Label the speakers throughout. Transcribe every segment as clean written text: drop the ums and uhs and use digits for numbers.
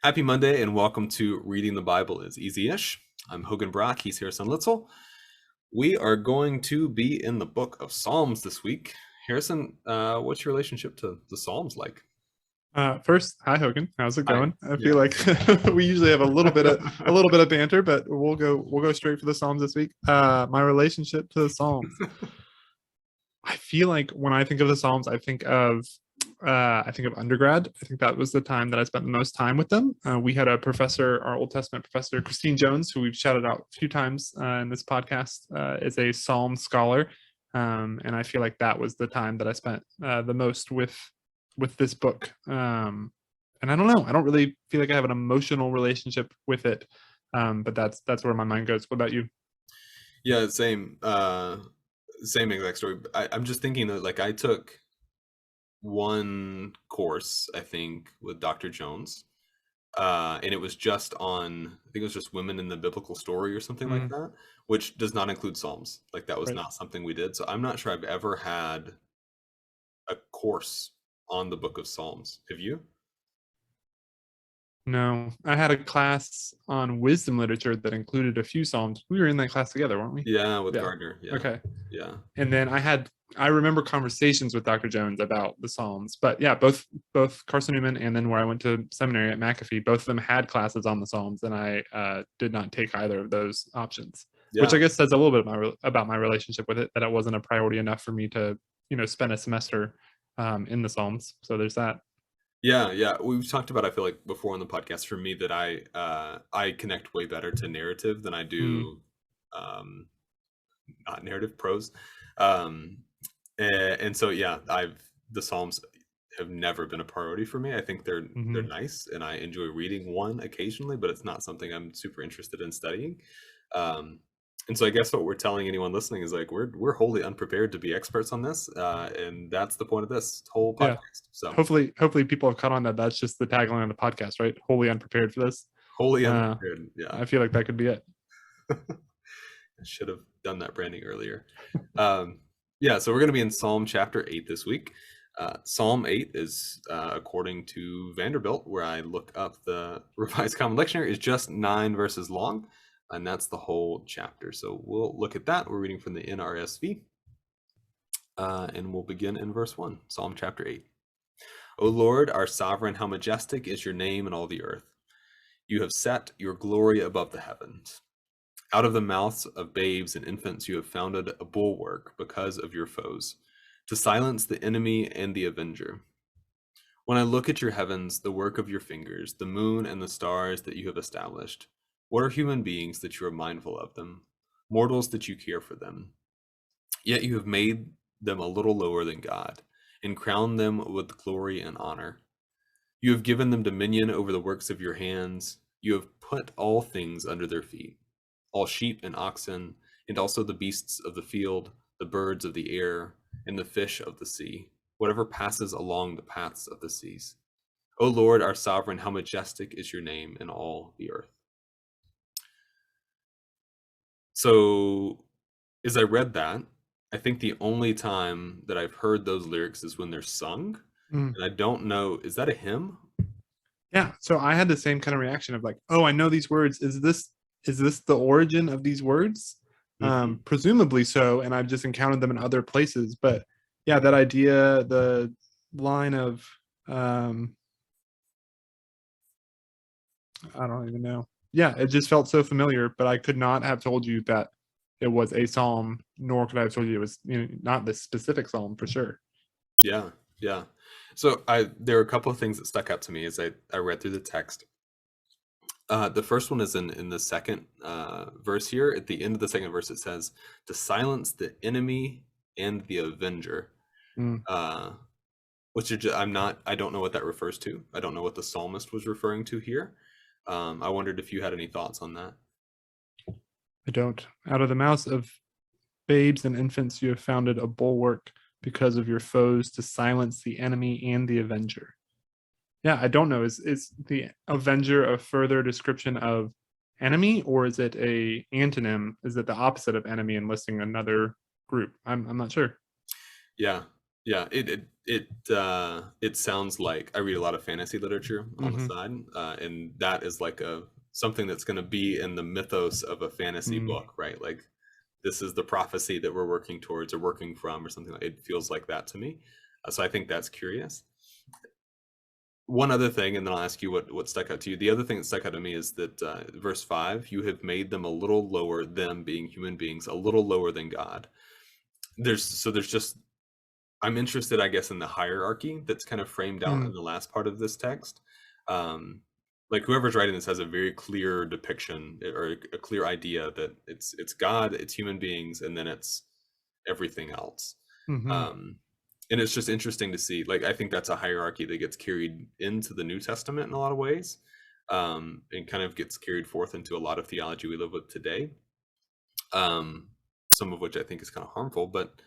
Speaker 1: Happy Monday and welcome to Reading the Bible is Easy-ish. I'm Hogan Brock, he's Harrison Litzel. We are going to be in the book of Psalms this week. Harrison, what's your relationship to the Psalms like?
Speaker 2: First, hi Hogan, how's it
Speaker 1: Hi.
Speaker 2: going? I feel
Speaker 1: Yeah.
Speaker 2: like we usually have a little bit of banter, but we'll go straight for the Psalms this week. My relationship to the Psalms. I feel like when I think of the Psalms, I think of undergrad. I think that was the time that I spent the most time with them. We had a professor, our Old Testament professor, Christine Jones, who we've shouted out a few times in this podcast, is a Psalm scholar, and I feel like that was the time that I spent the most with this book. And I don't know. I don't really feel like I have an emotional relationship with it, but that's where my mind goes. What about you?
Speaker 1: Yeah, same exact story. I'm just thinking that I took one course, I think, with Dr. Jones. And it was just on, I think it was just women in the biblical story or something like
Speaker 2: Mm,
Speaker 1: that, which does not include Psalms. Like that was
Speaker 2: right.
Speaker 1: not something we did. So I'm not sure I've ever had a course on the book of Psalms. Have you?
Speaker 2: No, I had a class on wisdom literature that included a few Psalms. We were in that class together, weren't we?
Speaker 1: Yeah, with
Speaker 2: Yeah.
Speaker 1: Gardner. Yeah.
Speaker 2: Okay.
Speaker 1: Yeah.
Speaker 2: And then I remember conversations with Dr. Jones about the Psalms. But yeah, both Carson Newman and then where I went to seminary at McAfee, both of them had classes on the Psalms, and I did not take either of those options, which I
Speaker 1: Yeah.
Speaker 2: guess says a little bit about my relationship with it, that it wasn't a priority enough for me to spend a semester in the Psalms. So there's that.
Speaker 1: Yeah. Yeah. We've talked about, I feel like before on the podcast for me that I connect way better to narrative than I
Speaker 2: Mm,
Speaker 1: do um not narrative prose. Um and so yeah, the Psalms have never been a priority for me. I think they're
Speaker 2: hmm.
Speaker 1: nice and I enjoy reading one occasionally, but it's not something I'm super interested in studying. Um and so I guess what we're telling anyone listening is like we're wholly unprepared to be experts on this, and that's the point of this whole
Speaker 2: Yeah.
Speaker 1: podcast. So
Speaker 2: Hopefully people have caught on that that's just the tagline of the podcast, right? Wholly unprepared for this.
Speaker 1: wholly
Speaker 2: Uh,
Speaker 1: unprepared. Yeah.
Speaker 2: I feel like that could be it.
Speaker 1: I should have done that branding earlier. Um, yeah, so we're going to be in Psalm chapter 8 this week. Psalm 8 is, according to Vanderbilt, where I look up the Revised Common Lectionary, is just 9 verses long, and that's the whole chapter. So we'll look at that. We're reading from the NRSV, and we'll begin in verse 1, Psalm chapter 8. O Lord, our sovereign, how majestic is your name in all the earth. You have set your glory above the heavens. Out of the mouths of babes and infants you have founded a bulwark because of your foes, to silence the enemy and the avenger. When I look at your heavens, the work of your fingers, the moon and the stars that you have established, what are human beings that you are mindful of them, mortals that you care for them? Yet you have made them a little lower than God, and crowned them with glory and honor. You have given them dominion over the works of your hands. You have put all things under their feet, all sheep and oxen, and also the beasts of the field, the birds of the air, and the fish of the sea, whatever passes along the paths of the seas. O Lord, our sovereign, how majestic is your name in all the earth. So, as I read that, I think the only time that I've heard those lyrics is when they're sung.
Speaker 2: Mm.
Speaker 1: And I don't know, is that a hymn?
Speaker 2: Yeah. So I had the same kind of reaction of like, oh, I know these words. Is this the origin of these words?
Speaker 1: Hmm.
Speaker 2: Presumably so, and I've just encountered them in other places. But yeah, that idea, the line of um, I don't even know. Yeah, it just felt so familiar, but I could not have told you that it was a psalm, nor could I have told you it was not this specific psalm for sure.
Speaker 1: Yeah, yeah. So there are a couple of things that stuck out to me as I read through the text. The first one is in the second verse here. At the end of the second verse, it says, "To silence the enemy and the avenger,"
Speaker 2: Mm.
Speaker 1: uh, which I don't know what that refers to. I don't know what the psalmist was referring to here. I wondered if you had any thoughts on that.
Speaker 2: I don't. Out of the mouths of babes and infants, you have founded a bulwark because of your foes to silence the enemy and the avenger. Yeah, I don't know. Is the avenger a further description of enemy, or is it a antonym? Is it the opposite of enemy and listing another group? I'm not sure.
Speaker 1: Yeah, Yeah, it sounds like I read a lot of fantasy literature on the
Speaker 2: Hmm.
Speaker 1: side, and that is like a something that's going to be in the mythos of a fantasy
Speaker 2: Mm,
Speaker 1: book, right? Like this is the prophecy that we're working towards or working from, or something. It feels like that to me. So I think that's curious. One other thing, and then I'll ask you what stuck out to you. The other thing that stuck out to me is that verse 5, you have made them a little lower, them being human beings, a little lower than God. There's just I'm interested, I guess, in the hierarchy that's kind of framed out in
Speaker 2: mm,
Speaker 1: the last part of this text. Um, like whoever's writing this has a very clear depiction or a clear idea that it's God, it's human beings, and then it's everything else.
Speaker 2: hmm.
Speaker 1: Um, and it's just interesting to see. Like I think that's a hierarchy that gets carried into the New Testament in a lot of ways, and kind of gets carried forth into a lot of theology we live with today. Um, some of which I think is kind of harmful, but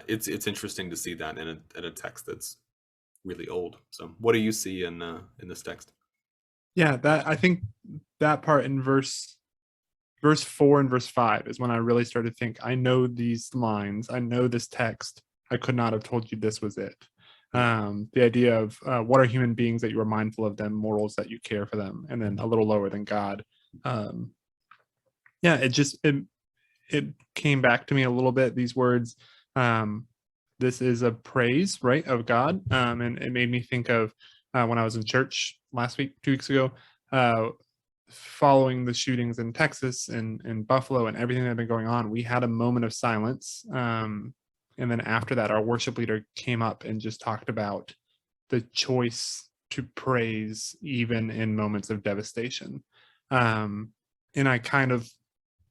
Speaker 1: it's interesting to see that in a text that's really old. So, what do you see in this text?
Speaker 2: Yeah, that I think that part in verse 4 and verse 5 is when I really started to think, I know these lines, I know this text. I could not have told you this was it.
Speaker 1: Hmm.
Speaker 2: The idea of what are human beings that you are mindful of them, morals that you care for them, and then a little lower than God. Um, yeah, it came back to me a little bit. These words, um, this is a praise, right, of God, and it made me think of when I was in church last week, 2 weeks ago. Uh, Following the shootings in Texas and Buffalo and everything that had been going on, we had a moment of silence. And then after that, our worship leader came up and just talked about the choice to praise even in moments of devastation. Um, and I kind of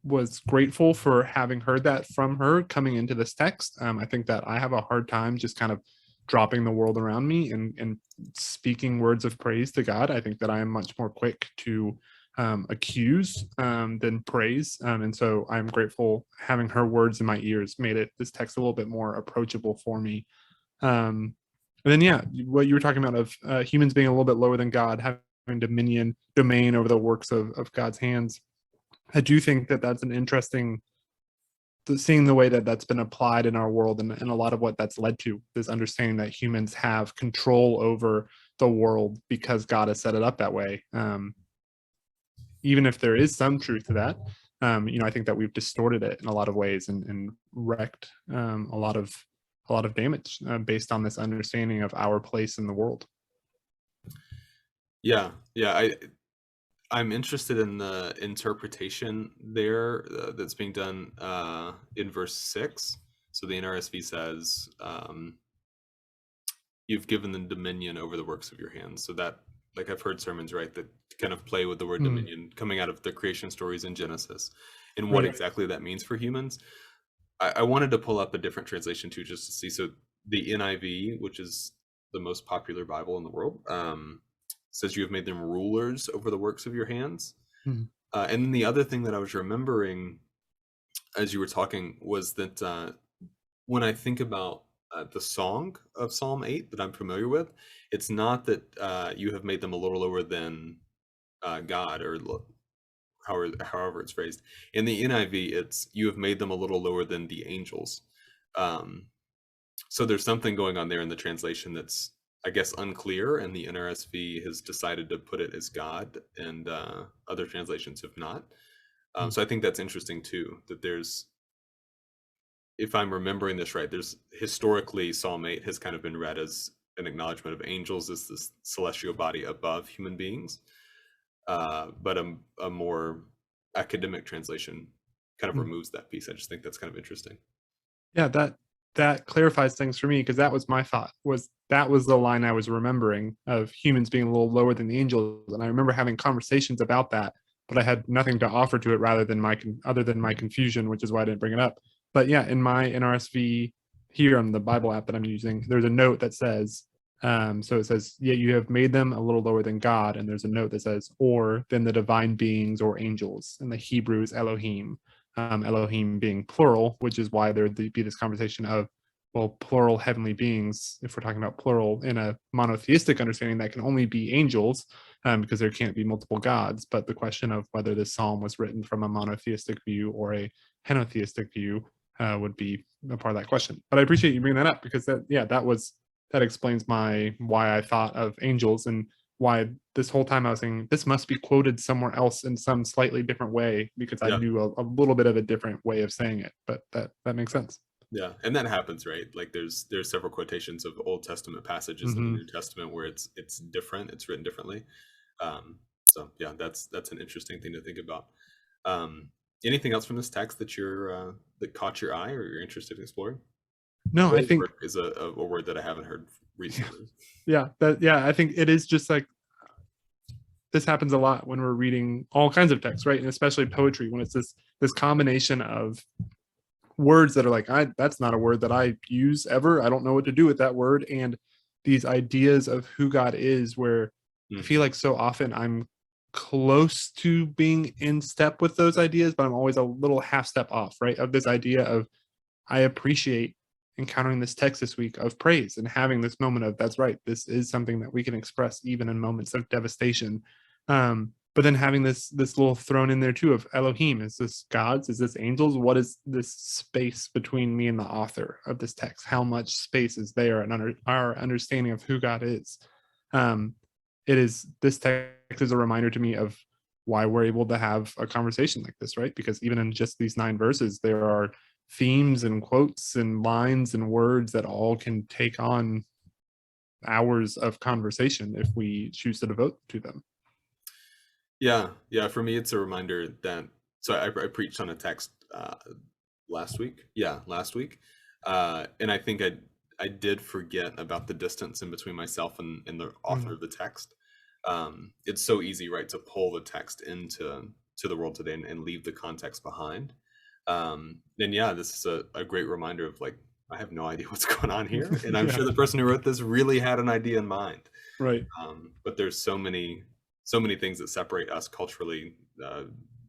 Speaker 2: was grateful for having heard that from her coming into this text. I think that I have a hard time just kind of dropping the world around me and speaking words of praise to God. I think that I am much more quick to accuse than praise. And so I'm grateful having her words in my ears made this text a little bit more approachable for me. And then, yeah, what you were talking about of humans being a little bit lower than God, having domain over the works of God's hands. I do think that that's an interesting seeing the way that that's been applied in our world and a lot of what that's led to is understanding that humans have control over the world because God has set it up that way. Even if there is some truth to that, I think that we've distorted it in a lot of ways and wrecked a lot of damage based on this understanding of our place in the world.
Speaker 1: Yeah, yeah. I'm interested in the interpretation there that's being done in verse 6. So the NRSV says, "You've given them dominion over the works of your hands." So that, like, I've heard sermons, right, that kind of play with the word
Speaker 2: Mm,
Speaker 1: dominion coming out of the creation stories in Genesis, and what
Speaker 2: right.
Speaker 1: exactly that means for humans. I wanted to pull up a different translation too, just to see. So the NIV, which is the most popular Bible in the world, says you have made them rulers over the works of your hands.
Speaker 2: Mm,
Speaker 1: And then the other thing that I was remembering as you were talking was that when I think about the song of Psalm 8 that I'm familiar with, it's not that you have made them a little lower than God or however it's phrased. In the NIV, it's you have made them a little lower than the angels. Um, so there's something going on there in the translation that's, I guess, unclear, and the NRSV has decided to put it as God, and other translations have not.
Speaker 2: mm.
Speaker 1: So I think that's interesting too. That there's, if I'm remembering this right, there's historically Psalm 8 has kind of been read as an acknowledgement of angels as this celestial body above human beings, but a more academic translation kind of
Speaker 2: Mm.
Speaker 1: removes that piece. I just think that's kind of interesting.
Speaker 2: Yeah, that clarifies things for me because that was my thought. Was that was the line I was remembering of humans being a little lower than the angels, and I remember having conversations about that, but I had nothing to offer to it rather than other than my confusion, which is why I didn't bring it up. But yeah, in my NRSV here on the Bible app that I'm using, there's a note that says, so it says, "Yeah, you have made them a little lower than God," and there's a note that says, "or than the divine beings or angels," and the Hebrew is Elohim. Elohim being plural, which is why there'd be this conversation of, well, plural heavenly beings, if we're talking about plural in a monotheistic understanding, that can only be angels because there can't be multiple gods. But the question of whether this psalm was written from a monotheistic view or a henotheistic view would be a part of that question. But I appreciate you bringing that up, because that explains why I thought of angels, and why this whole time I was saying this must be quoted somewhere else in some slightly different way, because I
Speaker 1: Yeah.
Speaker 2: knew a little bit of a different way of saying it. But that makes sense.
Speaker 1: Yeah, and that happens, right? Like there's several quotations of Old Testament passages in the
Speaker 2: Hmm.
Speaker 1: New Testament where it's different, it's written differently. So yeah, that's an interesting thing to think about. Um, Anything else from this text that that caught your eye or you're interested in exploring?
Speaker 2: No, I
Speaker 1: Praise
Speaker 2: think
Speaker 1: word is a word that I haven't heard recently.
Speaker 2: I think it is just like this happens a lot when we're reading all kinds of texts, right? And especially poetry, when it's this combination of words that are like, that's not a word that I use ever. I don't know what to do with that word. And these ideas of who God is, where I feel
Speaker 1: Hmm.
Speaker 2: like so often I'm close to being in step with those ideas, but I'm always a little half step off, right? Of this idea of, I appreciate encountering this text this week of praise and having this moment of, that's right, this is something that we can express even in moments of devastation. But then having this little thrown in there too of Elohim. Is this gods? Is this angels? What is this space between me and the author of this text? How much space is there and under our understanding of who God is? Um, it is This text is a reminder to me of why we're able to have a conversation like this, right? Because even in just these 9 verses, there are themes and quotes and lines and words that all can take on hours of conversation if we choose to devote to them.
Speaker 1: Yeah, yeah. For me, it's a reminder that I preached on a text last week. Yeah, last week, and I think I did forget about the distance in between myself and the author
Speaker 2: Mm,
Speaker 1: of the text. It's so easy, right, to pull the text to the world today and leave the context behind. And yeah, this is a great reminder of like I have no idea what's going on here, and I'm
Speaker 2: yeah,
Speaker 1: sure the person who wrote this really had an idea in mind.
Speaker 2: right.
Speaker 1: But there's so many things that separate us culturally,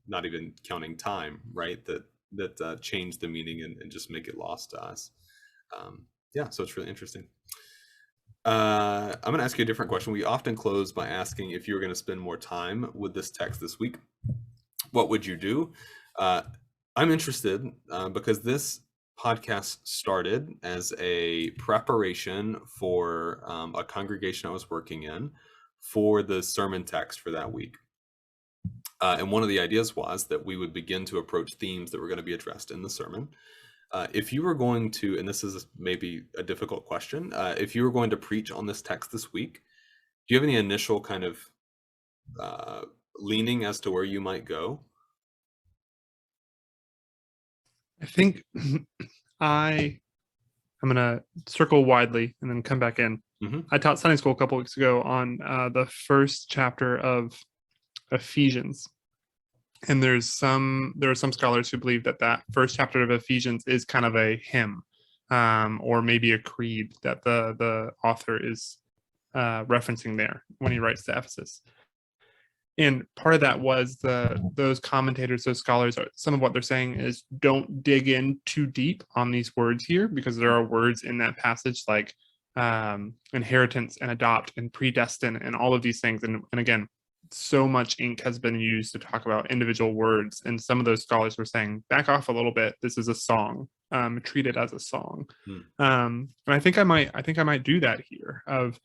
Speaker 1: not even counting time, right? That change the meaning and just make it lost to us. Yeah, so it's really interesting. I'm going to ask you a different question. We often close by asking if you were going to spend more time with this text this week, what would you do? Uh, I'm interested because this podcast started as a preparation for a congregation I was working in for the sermon text for that week. And one of the ideas was that we would begin to approach themes that were going to be addressed in the sermon. If you were going to, and this is maybe a difficult question, if you were going to preach on this text this week, do you have any initial kind of leaning as to where you might go?
Speaker 2: I think I I'm gonna circle widely and then come back in.
Speaker 1: Hmm.
Speaker 2: I taught Sunday school a couple weeks ago on the first chapter of Ephesians, and there are some scholars who believe that first chapter of Ephesians is kind of a hymn, or maybe a creed that the author is referencing there when he writes to Ephesus. And part of that was those commentators, those scholars, some of what they're saying is, don't dig in too deep on these words here, because there are words in that passage like inheritance and adopt and predestine and all of these things. And again, so much ink has been used to talk about individual words, and some of those scholars were saying, back off a little bit. This is a song. Treat it as a song.
Speaker 1: Hmm.
Speaker 2: And I think I might do that here. Of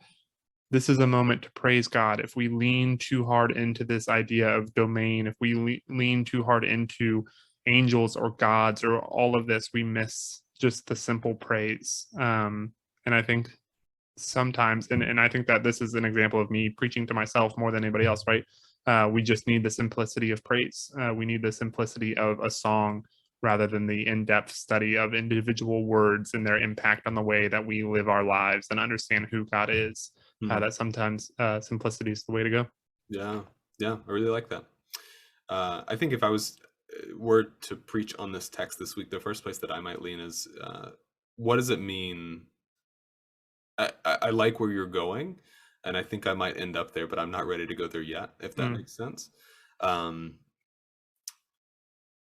Speaker 2: This is a moment to praise God. If we lean too hard into this idea of domain, if we lean too hard into angels or gods or all of this, we miss just the simple praise. And I think sometimes, and I think that this is an example of me preaching to myself more than anybody else, right? We just need the simplicity of praise. We need the simplicity of a song rather than the in-depth study of individual words and their impact on the way that we live our lives and understand who God is.
Speaker 1: Hmm.
Speaker 2: That sometimes simplicity is the way to go.
Speaker 1: Yeah, yeah, I really like that. I think if I was were to preach on this text this week, the first place that I might lean is what does it mean? I like where you're going, and I think I might end up there, but I'm not ready to go there yet, if that
Speaker 2: Mm,
Speaker 1: makes sense. Um,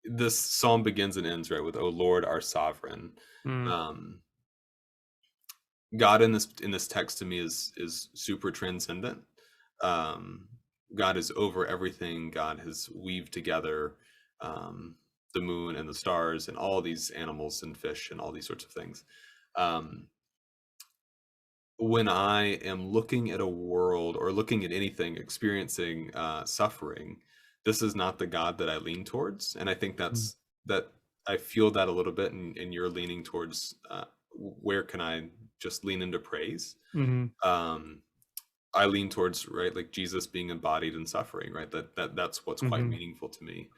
Speaker 1: this psalm begins and ends right with "O Lord, our sovereign."
Speaker 2: mm,
Speaker 1: Um, God in this text to me is super transcendent. Um, God is over everything. God has weaved together. Um, the moon and the stars and all these animals and fish and all these sorts of things. Um, when I am looking at a world or looking at anything experiencing suffering, this is not the God that I lean towards. And I think
Speaker 2: Mm.
Speaker 1: that I feel that a little bit, and you're leaning towards where can I just lean into praise?
Speaker 2: Mhm.
Speaker 1: Um, I lean towards, right, like Jesus being embodied in suffering, right? That's what's quite
Speaker 2: Mhm.
Speaker 1: meaningful to me.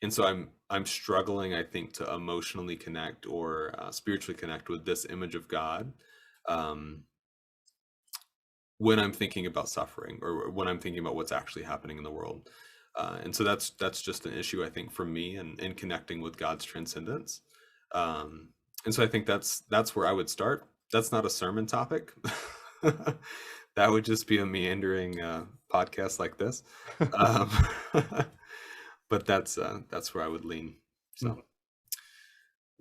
Speaker 1: And so I'm struggling, I think, to emotionally connect or spiritually connect with this image of God. Um, when I'm thinking about suffering or when I'm thinking about what's actually happening in the world. And so that's just an issue, I think, for me and in connecting with God's transcendence. Um, and so I think that's where I would start. That's not a sermon topic. That would just be a meandering podcast like this. Um, but that's where I would lean.
Speaker 2: Mm.
Speaker 1: So.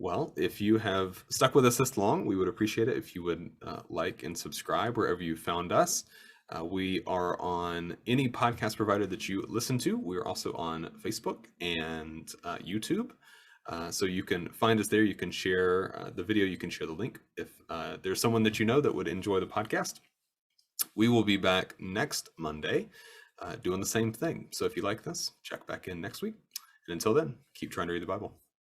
Speaker 1: Well, if you have stuck with us this long, we would appreciate it if you would like and subscribe wherever you found us. We are on any podcast provider that you listen to. We're also on Facebook and YouTube. So you can find us there. You can share the video. You can share the link. If there's someone that you know that would enjoy the podcast, we will be back next Monday doing the same thing. So if you like this, check back in next week. And until then, keep trying to read the Bible.